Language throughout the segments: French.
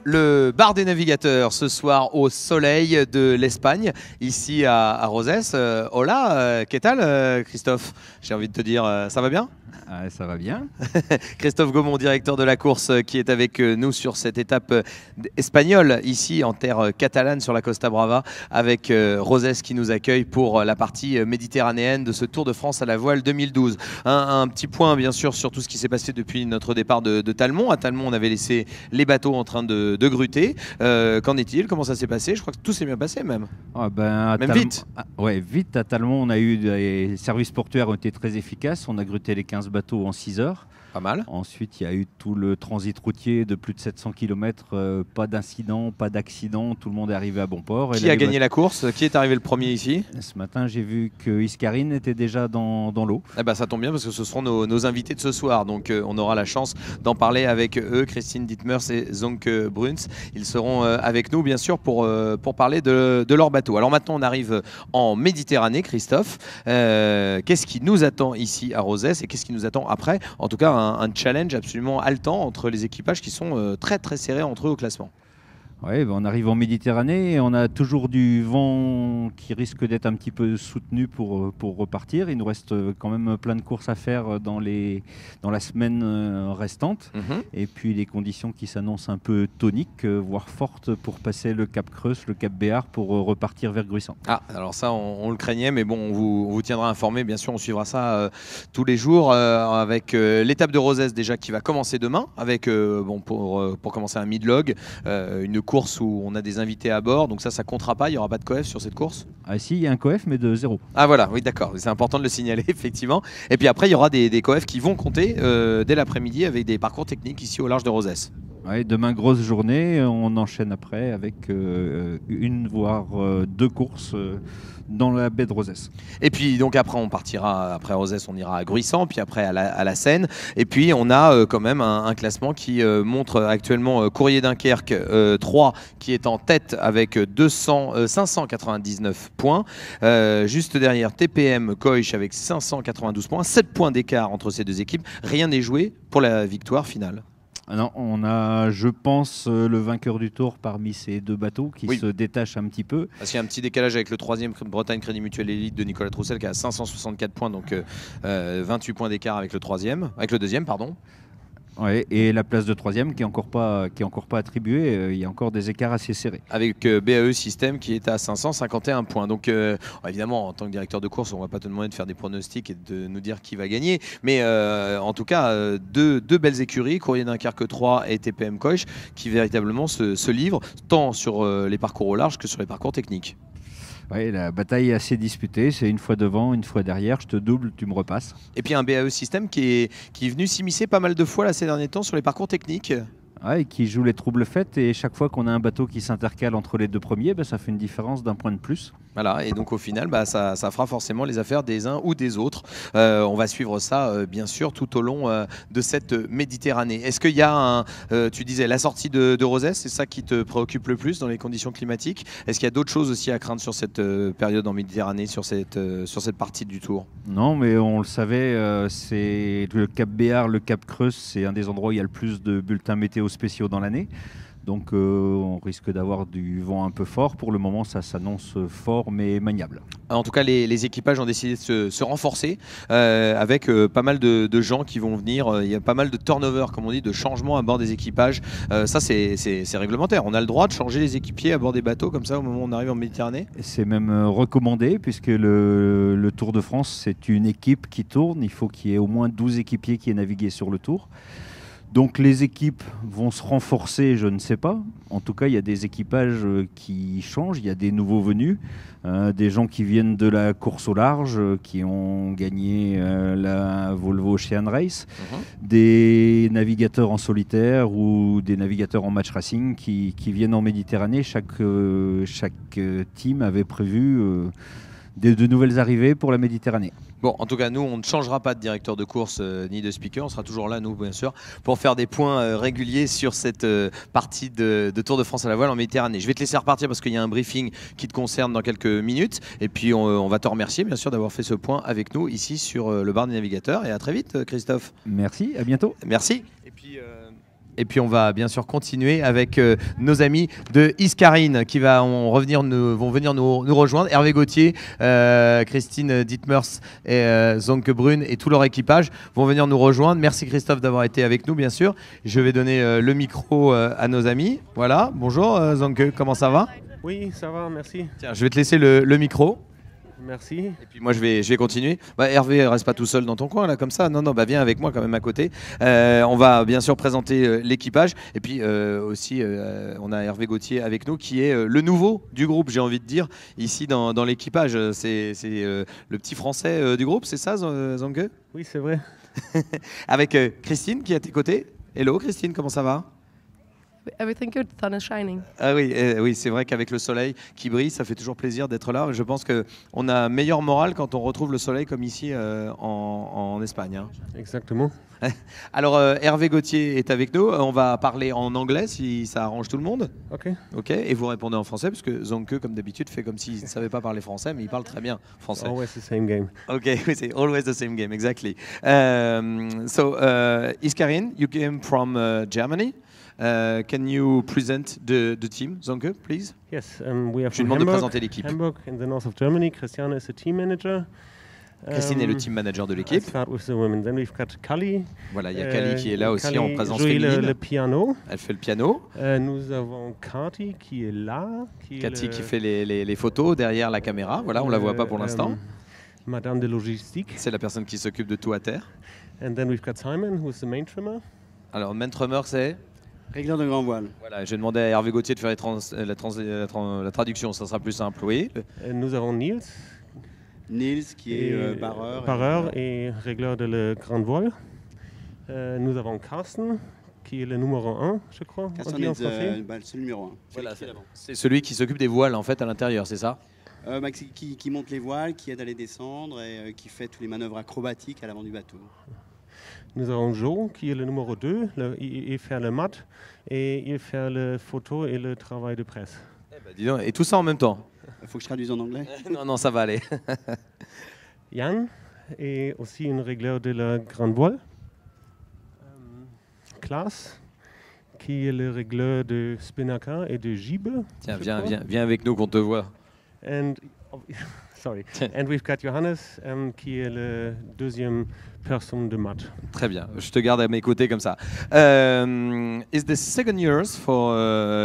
Le bar des navigateurs ce soir au soleil de l'Espagne, ici à Roses. Hola, ¿qué tal Christophe? J'ai envie de te dire, ça va bien? Ça va bien. Christophe Gaumont, directeur de la course, qui est avec nous sur cette étape espagnole, ici en terre catalane sur la Costa Brava, avec Roses qui nous accueille pour la partie méditerranéenne de ce Tour de France à la voile 2012. Un petit point bien sûr sur tout ce qui s'est passé depuis notre départ de Talmont. À Talmont, on avait laissé les bateaux en train de gruter. Qu'en est-il? Comment ça s'est passé? Je crois que tout s'est bien passé même. Même vite. Ouais, vite à Talmont, on a eu des services portuaires ont été très efficaces. On a gruté les 15 bateaux en 6 heures. Pas mal. Ensuite, il y a eu tout le transit routier de plus de 700 km, pas d'incident, pas d'accident, tout le monde est arrivé à bon port. Qui a gagné la course? Qui est arrivé le premier ici? Ce matin, j'ai vu que Iscarine était déjà dans l'eau. Eh ben, ça tombe bien parce que ce seront nos invités de ce soir. Donc on aura la chance d'en parler avec eux, Christine Dietmers et Zonke Bruns. Ils seront avec nous bien sûr pour parler de leur bateau. Alors maintenant, on arrive en Méditerranée, Christophe. Qu'est-ce qui nous attend ici à Roses et qu'est-ce qui nous attend après? En tout cas, un challenge absolument haletant entre les équipages qui sont très très serrés entre eux au classement. Ouais, on arrive en Méditerranée et on a toujours du vent qui risque d'être un petit peu soutenu pour repartir. Il nous reste quand même plein de courses à faire dans la semaine restante. Et puis les conditions qui s'annoncent un peu toniques, voire fortes pour passer le Cap Creuse, le Cap Béar pour repartir vers Gruissant. Ah, alors ça on le craignait, mais bon, on vous tiendra informé. Bien sûr, on suivra ça tous les jours avec l'étape de Roses déjà qui va commencer demain avec pour commencer un mid-log, une course où on a des invités à bord, donc ça comptera pas, il n'y aura pas de coef sur cette course? Ah si, il y a un coef mais de 0. Ah voilà, oui d'accord, c'est important de le signaler effectivement. Et puis après il y aura des coefs qui vont compter dès l'après-midi avec des parcours techniques ici au large de Roses. Ouais, demain grosse journée, on enchaîne après avec une voire deux courses dans la baie de Roses. Et puis donc après on partira, après Roses on ira à Gruissant, puis après à la Seine. Et puis on a quand même un classement qui montre actuellement Courrier Dunkerque 3 qui est en tête avec 599 points. Juste derrière TPM Coich avec 592 points, 7 points d'écart entre ces deux équipes. Rien n'est joué pour la victoire finale. Non, on a, je pense, le vainqueur du Tour parmi ces deux bateaux qui se détachent un petit peu. Parce qu'il y a un petit décalage avec le 3e Bretagne Crédit Mutuel Élite de Nicolas Troussel qui a 564 points, donc 28 points d'écart avec le 2e, pardon. Ouais, et la place de 3e qui est encore pas attribuée, il y a encore des écarts assez serrés. Avec BAE System qui est à 551 points. Donc évidemment, en tant que directeur de course, on ne va pas te demander de faire des pronostics et de nous dire qui va gagner. Mais en tout cas, deux belles écuries, Courrier Dunkerque 3 et TPM Coich, qui véritablement se livrent tant sur les parcours au large que sur les parcours techniques. Oui, la bataille est assez disputée, c'est une fois devant, une fois derrière, je te double, tu me repasses. Et puis un BAE System qui est venu s'immiscer pas mal de fois là, ces derniers temps sur les parcours techniques. Ouais, et qui joue les troubles faits, et chaque fois qu'on a un bateau qui s'intercale entre les deux premiers, ça fait une différence d'un point de plus. Voilà, et donc au final, ça fera forcément les affaires des uns ou des autres. On va suivre ça, bien sûr, tout au long de cette Méditerranée. Est-ce qu'il y a tu disais, la sortie de Roses, c'est ça qui te préoccupe le plus dans les conditions climatiques? Est-ce qu'il y a d'autres choses aussi à craindre sur cette période en Méditerranée, sur cette partie du Tour? Non, mais on le savait, c'est le Cap Béar, le Cap Creuse, c'est un des endroits où il y a le plus de bulletins météo spéciaux dans l'année. Donc on risque d'avoir du vent un peu fort. Pour le moment, ça s'annonce fort mais maniable. En tout cas, les équipages ont décidé de se renforcer avec pas mal de gens qui vont venir. Il y a pas mal de turnover, comme on dit, de changements à bord des équipages. Ça, c'est réglementaire. On a le droit de changer les équipiers à bord des bateaux comme ça au moment où on arrive en Méditerranée. C'est même recommandé puisque le Tour de France, c'est une équipe qui tourne. Il faut qu'il y ait au moins 12 équipiers qui aient navigué sur le Tour. Donc les équipes vont se renforcer, je ne sais pas. En tout cas, il y a des équipages qui changent, il y a des nouveaux venus, des gens qui viennent de la course au large, qui ont gagné la Volvo Ocean Race, des navigateurs en solitaire ou des navigateurs en match racing qui viennent en Méditerranée. Chaque team avait prévu de nouvelles arrivées pour la Méditerranée. Bon, en tout cas, nous, on ne changera pas de directeur de course ni de speaker. On sera toujours là, nous, bien sûr, pour faire des points réguliers sur cette partie de Tour de France à la voile en Méditerranée. Je vais te laisser repartir parce qu'il y a un briefing qui te concerne dans quelques minutes. Et puis, on va te remercier, bien sûr, d'avoir fait ce point avec nous ici sur le bar des navigateurs. Et à très vite, Christophe. Merci, à bientôt. Merci. Et puis on va bien sûr continuer avec nos amis de Iscarine qui vont venir nous rejoindre. Hervé Gauthier, Christine Dietmers et Zonke Brune et tout leur équipage vont venir nous rejoindre. Merci Christophe d'avoir été avec nous bien sûr. Je vais donner le micro à nos amis. Voilà, bonjour Zonke, comment ça va? Oui, ça va, merci. Tiens, je vais te laisser le micro. Merci. Et puis moi je vais continuer. Hervé, reste pas tout seul dans ton coin là comme ça. Non, viens avec moi quand même à côté. On va bien sûr présenter l'équipage. Et puis aussi on a Hervé Gauthier avec nous qui est le nouveau du groupe, j'ai envie de dire, ici dans l'équipage. C'est le petit français du groupe, c'est ça Zonke? Oui, c'est vrai. Avec Christine qui est à tes côtés. Hello Christine, comment ça va? Everything good, the sun is shining. Ah oui, c'est vrai qu'avec le soleil qui brille, ça fait toujours plaisir d'être là. Je pense qu'on a meilleur moral quand on retrouve le soleil comme ici en Espagne. Hein. Exactement. Alors Hervé Gauthier est avec nous. On va parler en anglais si ça arrange tout le monde. Ok. Et vous répondez en français parce que Zonke, comme d'habitude, fait comme s'il ne savait pas parler français, mais il parle très bien français. Always the same game. Ok, c'est always the same game, exactly. Iscarine, you came from Germany. Can you present the team, Zonke, please? Yes, we are Je lui from demande de présenter l'équipe. Hamburg, in the north of Germany. Christiane is the team manager. Christine est le team manager de l'équipe. Let's start with the women. Then we've got Kali. Voilà, il y a Kali qui est là aussi Kali en présence joue féminine. le piano. Elle fait le piano. Nous avons Kati qui est là. Cathy qui fait les photos derrière la caméra. Voilà, on la voit pas pour l'instant. Madame de logistique. C'est la personne qui s'occupe de tout à terre. And then we've got Simon, who is the main trimmer. Alors, main trimmer, c'est régleur de grand voile. Voilà, j'ai demandé à Hervé Gauthier de faire la traduction, ça sera plus simple, oui. Nous avons Niels. Niels qui est barreur. Barreur et régleur de le grand voile. Nous avons Carsten qui est le numéro 1, je crois. Carsten est le numéro 1. Voilà, c'est celui qui s'occupe des voiles en fait à l'intérieur, c'est ça? Qui monte les voiles, qui aide à les descendre et qui fait toutes les manœuvres acrobatiques à l'avant du bateau. Nous avons Joe qui est le numéro 2, il fait le mat et il fait les photos et le travail de presse. Dis donc, et tout ça en même temps? Il faut que je traduise en anglais. Non, ça va aller. Yann est aussi une régleur de la grande voile. Klaas qui est le régleur de spinnaker et de gibbe. Tiens, viens avec nous qu'on te voit. And we've got Johannes qui est le deuxième personne de mat. Très bien, je te garde à mes côtés comme ça. Is the second years for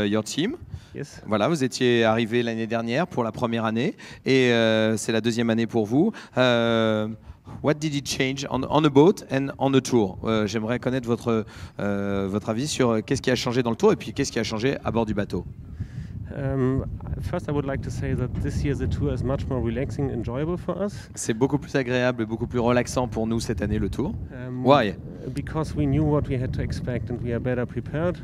your team? Yes. Voilà, vous étiez arrivé l'année dernière pour la première année et c'est la deuxième année pour vous. What did it change on a boat and on a tour? J'aimerais connaître votre avis sur qu'est-ce qui a changé dans le tour et puis qu'est-ce qui a changé à bord du bateau. First, I would like to say that this year the tour is much more relaxing, enjoyable for us. C'est beaucoup plus agréable et beaucoup plus relaxant pour nous cette année le tour. Why? Because we knew what we had to expect and we are better prepared.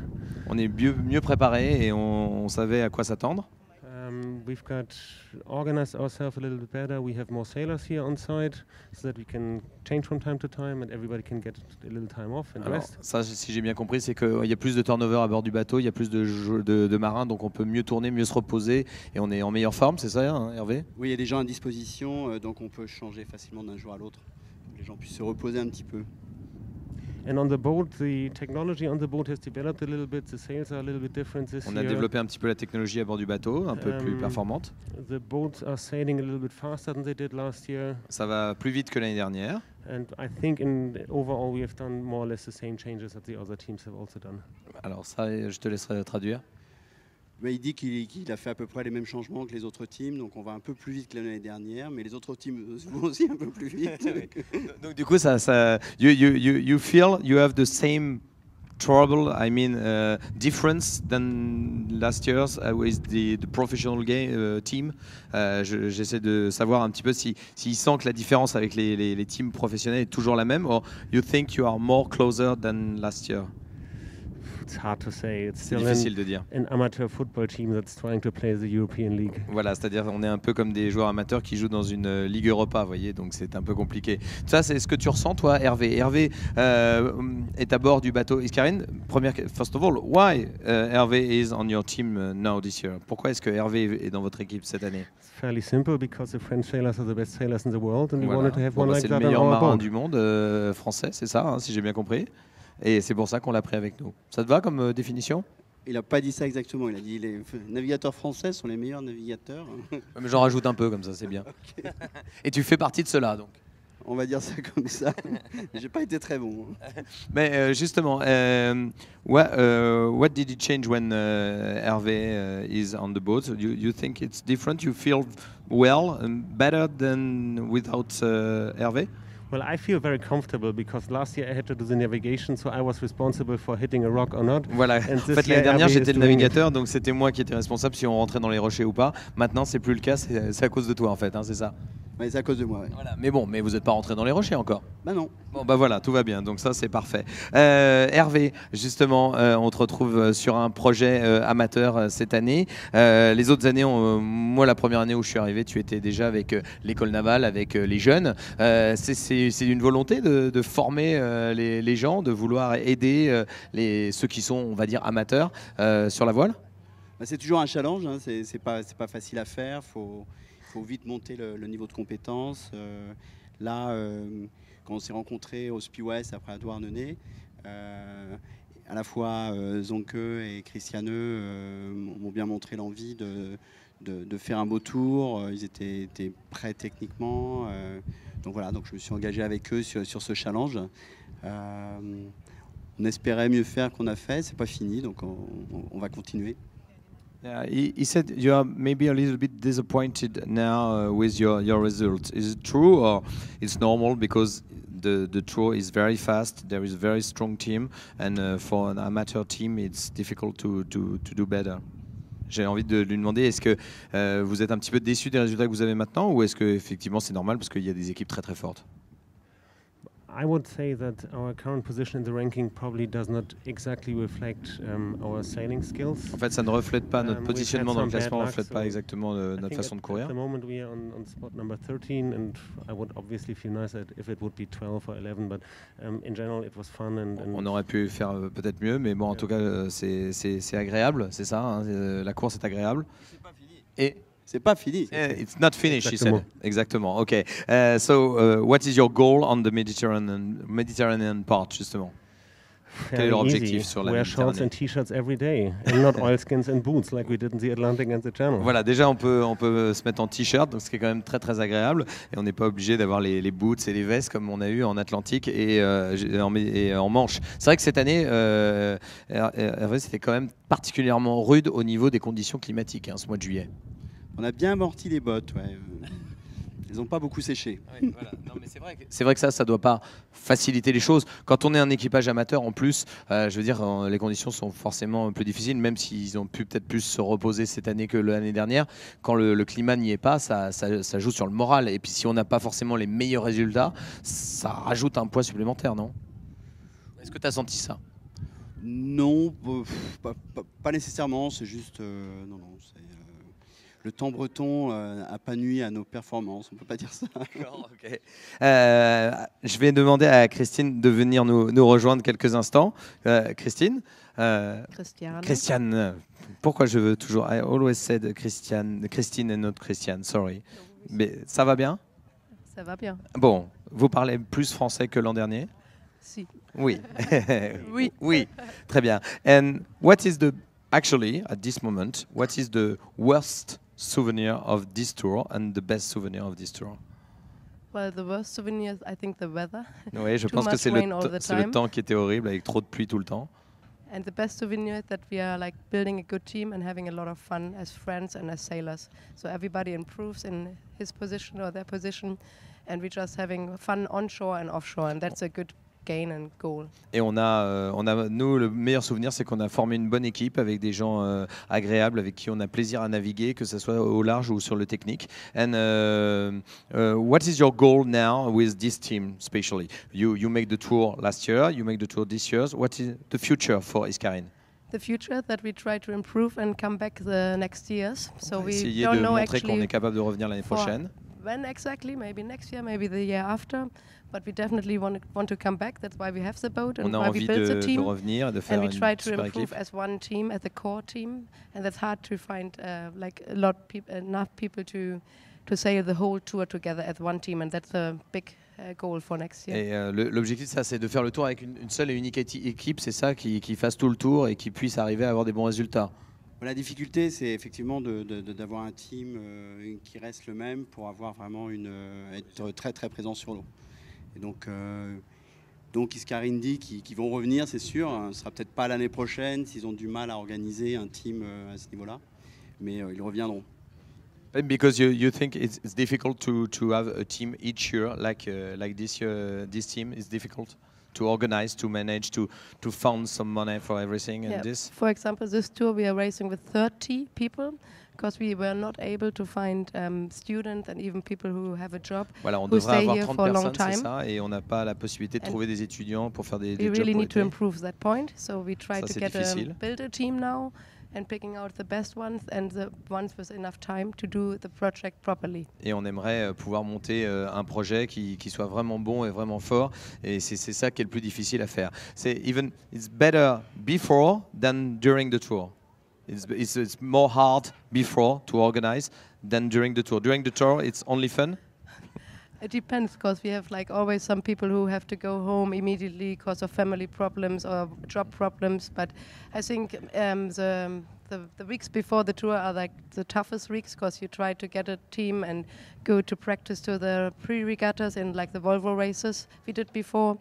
On est mieux préparé et on savait à quoi s'attendre. We've got organized ourselves a little bit better. We have more sailors here on site so that we can change from time to time and everybody can get a little time off and rest. Ça, si j'ai bien compris, c'est qu'il y a plus de turnover à bord du bateau, il y a plus de marins, donc on peut mieux tourner, mieux se reposer et on est en meilleure forme, c'est ça, hein, Hervé? Oui, il y a des gens à disposition, donc on peut changer facilement d'un jour à l'autre. Que les gens puissent se reposer un petit peu. And on the boat, the technology on the boat has developed a little bit. The sails are a little bit different this On a year. développé un petit peu la technologie à bord du bateau, un peu plus performante. The boats are sailing a little bit faster than they did last year. Ça va plus vite que l'année dernière. And I think in overall we have done more or less the same changes that the other teams have also done. Alors ça, je te laisserai traduire. Mais il dit qu'il a fait à peu près les mêmes changements que les autres teams, donc on va un peu plus vite que l'année dernière, mais les autres teams vont aussi un peu plus vite. Donc du coup, you feel you have the same trouble, I mean difference than last year's with the professional game team. J'essaie de savoir un petit peu s'il sent que la différence avec les teams professionnels est toujours la même, or you think you are more closer than last year? It's hard to say. It's C'est still difficile de dire. an amateur football team that's trying to play the European League. Voilà, c'est-à-dire on est un peu comme des joueurs amateurs qui jouent dans une Ligue Europa, vous voyez, donc c'est un peu compliqué. Ça, c'est ce que tu ressens, toi, Hervé. Hervé est à bord du bateau Iscarine. First of all, why Hervé is on your team now this year? Pourquoi est-ce que Hervé est dans votre équipe cette année? It's fairly simple because the French sailors are the best sailors in the world, and we Voilà. wanted to have Bon, one bah, like c'est that le on meilleur our marin boat. du monde français, c'est ça, hein, si j'ai bien compris. Et c'est pour ça qu'on l'a pris avec nous. Ça te va comme définition? Il n'a pas dit ça exactement, il a dit les navigateurs français sont les meilleurs navigateurs. Mais j'en rajoute un peu comme ça, c'est bien. Et tu fais partie de cela, donc. On va dire ça comme ça. J'ai pas été très bon. Mais justement, what did it change when Hervé is on the boat? You think it's different? You feel well and better than without Hervé? Well, I feel very comfortable because last year I had to do the navigation, so I was responsible for hitting a rock or not. Voilà. And En this fait, year l'année dernière, Hervé j'étais is le doing it. navigateur, donc c'était moi qui étais responsable si on rentrait dans les rochers ou pas. Maintenant, c'est plus le cas, c'est à cause de toi en fait, hein, c'est ça. Ouais, c'est à cause de moi. Ouais. Voilà. Mais bon, mais vous n'êtes pas rentré dans les rochers encore. Bah non. Bon bah voilà, tout va bien, donc ça c'est parfait. Hervé, justement, on te retrouve sur un projet amateur cette année. Les autres années, moi la première année où je suis arrivé, tu étais déjà avec l'école navale, avec les jeunes. C'est une volonté de former les gens, de vouloir aider ceux qui sont, on va dire, amateurs sur la voile. Bah, c'est toujours un challenge, hein. C'est pas facile à faire, faut vite monter le niveau de compétence. Là, quand on s'est rencontrés au Spi West après à Douarnenez, à la fois Zonke et Christiane m'ont bien montré l'envie de faire un beau tour. Ils étaient prêts techniquement. Donc voilà, donc je me suis engagé avec eux sur ce challenge. On espérait mieux faire qu'on a fait, c'est pas fini, donc on va continuer. He said you are maybe a little bit disappointed now with your results. Is it true or it's normal because the tour is very fast, there is a very strong team, and for an amateur team it's difficult to do better? J'ai envie de lui demander, est-ce que vous êtes un petit peu déçu des résultats que vous avez maintenant, ou est-ce que effectivement c'est normal parce qu'il y a des équipes très très fortes? I would say that our current position in the ranking probably does not exactly reflect our sailing skills. En fait, ça ne reflète pas notre We've positionnement had dans le some bad classement, ne luck, reflète pas so exactement I notre think façon de at courir. the moment we are on spot number 13, and I would obviously feel nice if it would be 12 or 11, but in general it was fun. And On aurait pu faire peut-être mieux, mais bon, en tout cas, c'est agréable, c'est ça, hein, la course est agréable. Et C'est pas fini. it's not finished, he said. Exactement. Exactement, ok. So, what is your goal on the Mediterranean part, justement? Quel est leur Very objectif easy. sur la Wear shorts Méditerranée? and t-shirts every day, and not oilskins and boots like we did in the Atlantic and the Channel. Voilà, déjà on peut se mettre en t-shirt, donc ce qui est quand même très très agréable, et on n'est pas obligé d'avoir les boots et les vestes comme on a eu en Atlantique et en Manche. C'est vrai que cette année, Hervé, c'était quand même particulièrement rude au niveau des conditions climatiques, hein, ce mois de juillet. On a bien amorti les bottes, ouais. Ils n'ont pas beaucoup séché. Oui, voilà. Non, mais c'est vrai que ça doit pas faciliter les choses. Quand on est un équipage amateur, en plus, je veux dire, les conditions sont forcément plus difficiles, même s'ils ont pu peut-être plus se reposer cette année que l'année dernière. Quand le climat n'y est pas, ça joue sur le moral. Et puis si on n'a pas forcément les meilleurs résultats, ça rajoute un poids supplémentaire, non? Est-ce que tu as senti ça? Non, pas nécessairement. C'est juste, non, c'est le temps breton a pas nui à nos performances. On peut pas dire ça. D'accord, ok. Je vais demander à Christine de venir nous rejoindre quelques instants. Christine, Christiane, pourquoi je veux toujours I always said Christine and not Christiane, sorry. Mais ça va bien? Ça va bien. Bon, vous parlez plus français que l'an dernier? Si. Oui. Oui. Oui. Très bien. And what is actually, at this moment, what is the worst souvenir of this tour and the best souvenir of this tour? Well, the worst souvenir is, I think, the weather. Oui, je Too pense que much c'est rain all the c'est le time. temps qui était horrible avec trop de pluie tout le temps. And the best souvenir is that we are like building a good team and having a lot of fun as friends and as sailors. So everybody improves in his position or their position, and we're just having fun onshore and offshore, and that's a good gain and goal. Et nous, le meilleur souvenir, c'est qu'on a formé une bonne équipe avec des gens agréables, avec qui on a plaisir à naviguer, que ce soit au large ou sur le technique. And what is your goal now with this team, especially? You make the tour last year, you make the tour this year. What is the future for Iscarine? The future that we try to improve and come back the next years. So we Essayer don't de know montrer qu'on est actually capable de revenir l'année for prochaine. when exactly, maybe next year, maybe the year after. But we definitely want to come back. That's why we have the boat and On a why we envie built the de team. revenir et de faire And we une try to super improve équipe. as one team, as a core team, and that's hard to find like enough people to sail the whole tour together as one team, and that's a big goal for next year. Et l'objectif, ça, c'est de faire le tour avec une seule et unique équipe. C'est ça qui fasse tout le tour et qui puisse arriver à avoir des bons résultats. La difficulté, c'est effectivement d'avoir un team qui reste le même pour avoir vraiment être très très présent sur l'eau. Et donc Iscarine dit qu'ils vont revenir, c'est sûr. Ce ne sera peut-être pas l'année prochaine s'ils ont du mal à organiser un team à ce niveau-là, mais ils reviendront. Because you think it's difficult to have a team each year like this year, this team is difficult to organize, to manage, to fund some money for everything and this? For example, this tour we are racing with 30 people because we were not able to find students and even people who have a job. Voilà, on who devrait stay avoir here 30 for a long personnes, c'est time. ça, et on n'a pas la possibilité de And trouver des étudiants pour faire des We jobs really pour need to l'été. improve that point. So we try Ça, to c'est get difficile. build a team now and picking out the best ones and the ones with enough time to do the project properly. Et on aimerait pouvoir monter un projet qui soit vraiment bon et vraiment fort. Et c'est ça qui est le plus difficile à faire. It's better before than during the tour. It's more hard before to organize than during the tour. During the tour, it's only fun. It depends, because we have like always some people who have to go home immediately because of family problems or job problems. But I think the weeks before the tour are like the toughest weeks, because you try to get a team and go to practice to the pre-regattas in like the Volvo races we did before.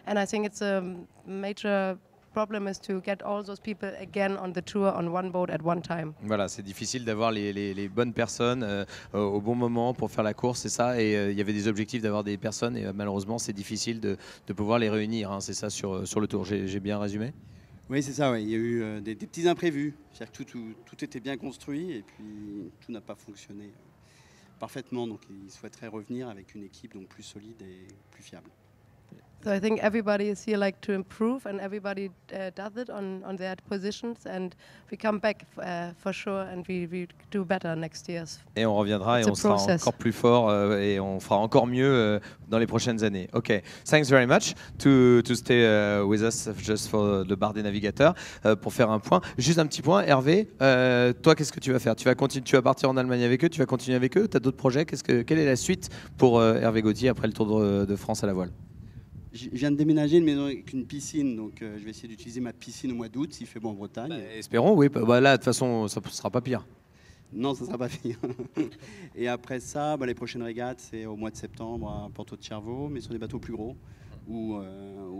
And I think it's a major problem is to get all those people again on the tour on one boat at one time. Voilà, c'est difficile d'avoir les bonnes personnes au bon moment pour faire la course, c'est ça. Et il y avait des objectifs d'avoir des personnes et malheureusement c'est difficile de pouvoir les réunir. Hein, c'est ça sur le tour. J'ai bien résumé? Oui, c'est ça. Ouais. Il y a eu des petits imprévus. C'est-à-dire que tout était bien construit et puis tout n'a pas fonctionné parfaitement. Donc ils souhaiteraient revenir avec une équipe donc plus solide et plus fiable. So I think everybody is here like to improve, and everybody does it on their positions, and we come back for sure, and we do better next year. Et on reviendra et on sera encore plus fort et on fera encore mieux dans les prochaines années. Ok, thanks very much to stay with us just for le bar des navigateurs pour faire un point. Juste un petit point, Hervé, toi qu'est-ce que tu vas faire? Tu vas partir en Allemagne avec eux? Tu vas continuer avec eux? Tu as d'autres projets? Quelle est la suite pour Hervé Gauthier après le Tour de France à la voile? Je viens de déménager une maison avec une piscine, donc je vais essayer d'utiliser ma piscine au mois d'août s'il fait bon en Bretagne. Espérons, oui. Là, de toute façon, ça ne sera pas pire. Non, ça ne sera pas pire. Et après ça, les prochaines régates, c'est au mois de septembre à Porto de Cervo, mais sur des bateaux plus gros, ou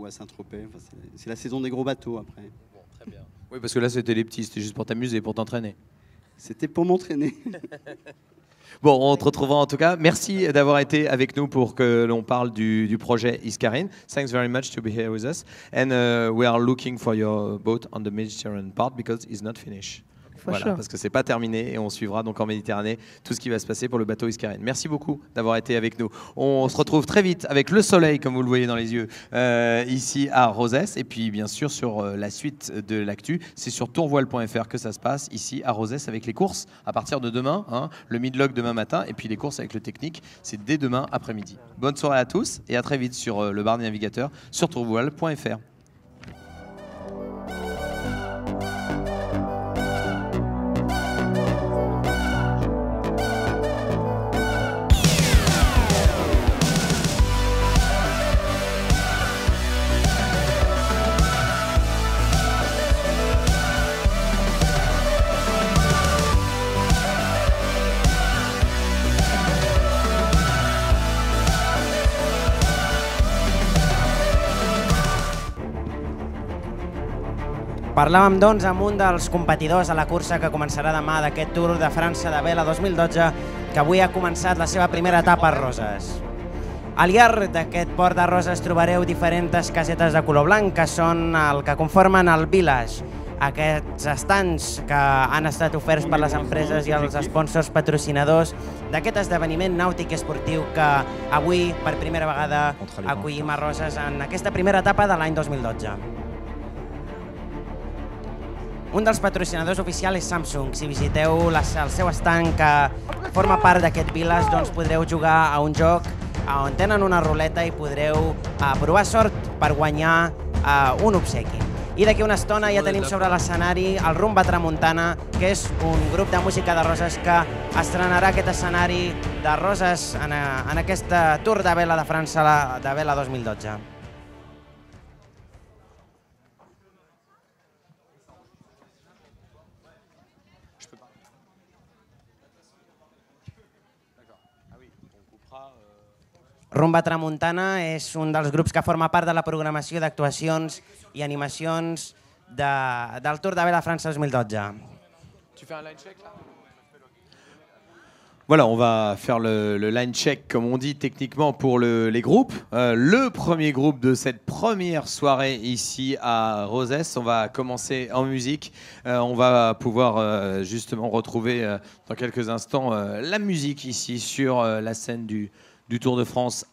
à Saint-Tropez. Enfin, c'est la saison des gros bateaux après. Bon, très bien. Oui, parce que là, c'était les petits, c'était juste pour t'amuser, pour t'entraîner. C'était pour m'entraîner. Bon, on te retrouvera en tout cas. Merci d'avoir été avec nous pour que l'on parle du projet Iscarine. Thanks very much to be here with us. And we are looking for your boat on the Mediterranean part because it's not finished. Voilà, parce que c'est pas terminé et on suivra donc en Méditerranée tout ce qui va se passer pour le bateau Iscarine. Merci beaucoup d'avoir été avec nous. On se retrouve très vite avec le soleil, comme vous le voyez dans les yeux, ici à Rosès. Et puis bien sûr sur la suite de l'actu, c'est sur tourvoile.fr que ça se passe ici à Rosès avec les courses à partir de demain, hein, le mid-log demain matin et puis les courses avec le technique, c'est dès demain après-midi. Bonne soirée à tous et à très vite sur le bar des navigateurs sur tourvoile.fr. Parlàvem, doncs, amb un dels competidors a la cursa que començarà demà d'aquest Tour de França de vela 2012, que avui ha començat la seva primera etapa a Roses. Al llarg d'aquest port de Roses trobareu diferents casetes de color blanc, que són el que conformen el Village, aquests estants que han estat oferts per les empreses i els sponsors patrocinadors d'aquest esdeveniment nàutic i esportiu que avui, per primera vegada, acollim a Roses en aquesta primera etapa de l'any 2012. Un dels patrocinadors oficials és Samsung. Si visiteu el seu estand que forma part d'aquest Village, doncs podreu jugar a un joc on tenen una ruleta i podreu provar sort per guanyar un obsequi. I d'aquí una estona ja tenim sobre l'escenari el Rumba Tramuntana, que és un grup de música de Roses que estrenarà aquest escenari de Roses en aquest Tour de vela de França de vela 2012. Rumba Tramuntana és un dels grups que forma part de la programació d'actuacions i animacions del Tour de vela França 2012. Tu fais un line check là? Voilà, on va faire le line check, comme on dit techniquement, pour les groupes. Le premier groupe de cette première soirée ici à Roses. On va commencer en musique. On va pouvoir justement retrouver dans quelques instants la musique ici sur la scène du Tour de France.